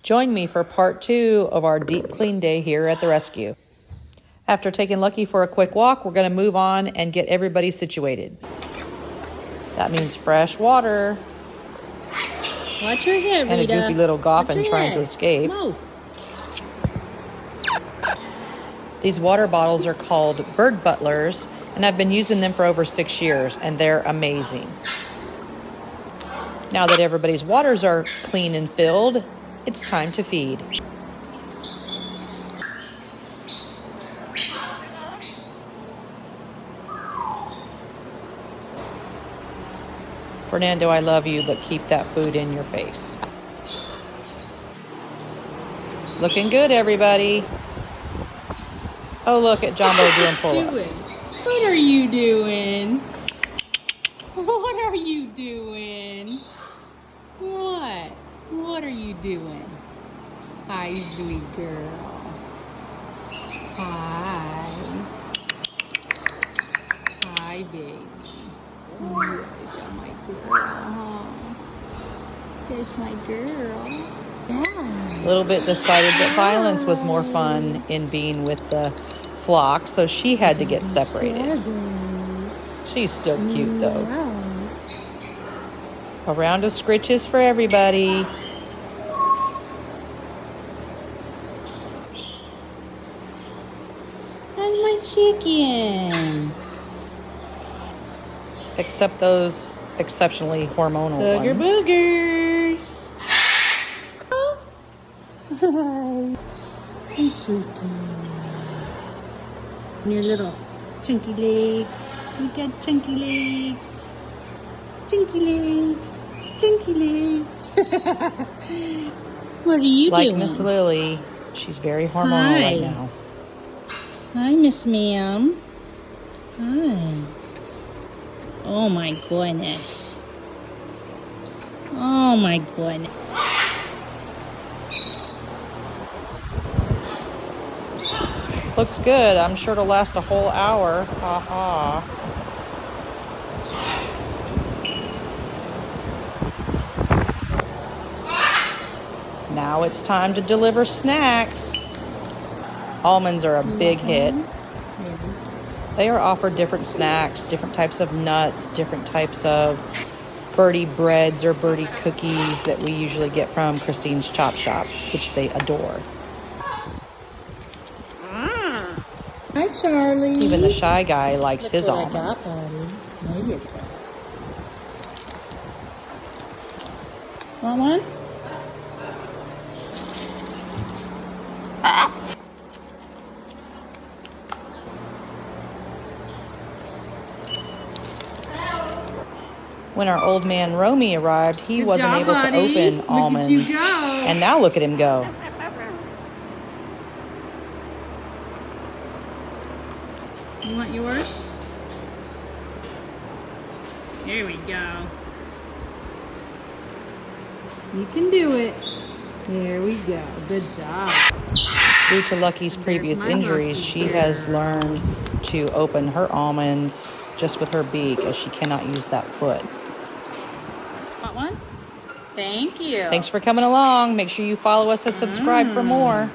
Join me for part 2 of our deep clean day here at the rescue. After taking Lucky for a quick walk, we're going to move on and get everybody situated. That means fresh water. Watch your head, Rita. And a goofy little Goffin trying to escape. No. These water bottles are called bird butlers, and I've been using them for over 6 years, and they're amazing. Now that everybody's waters are clean and filled, it's time to feed. Fernando, I love you, but keep that food in your face. Looking good, everybody. Oh, look at Jumbo doing pull-ups. What are you doing? What are you doing? What? What are you doing? Hi, sweet girl. Hi. Hi, baby. Yes, you're my girl. Just my girl. Yeah. A little bit decided that violence was more fun in being with the flock, so she had to get separated. She's still cute, though. A round of scritches for everybody. That's my chicken. Except those exceptionally hormonal Booger ones. boogers. Hi. He's so cute. Your little chunky legs. You got chunky legs. Chunky legs. Chunky legs. What are you like doing? Miss Lily, she's very hormonal right now. Hi, Miss Ma'am. Hi. Oh my goodness. Oh my goodness. Looks good. I'm sure it'll last a whole hour. Ha ha. Now it's time to deliver snacks. Almonds are a big hit. They are offered different snacks, different types of nuts, different types of birdie breads or birdie cookies that we usually get from Christine's Chop Shop, which they adore. Hi, Charlie. Even the shy guy likes Look his what almonds. I got, buddy. There you go. Want one? When our old man Romy arrived, he wasn't able to open almonds. Look at you go. And now look at him go. You want yours? There we go. You can do it. There we go. Good job. Due to Lucky's previous injuries, she has learned to open her almonds just with her beak, as she cannot use that foot. Want one? Thank you. Thanks for coming along. Make sure you follow us and subscribe for more.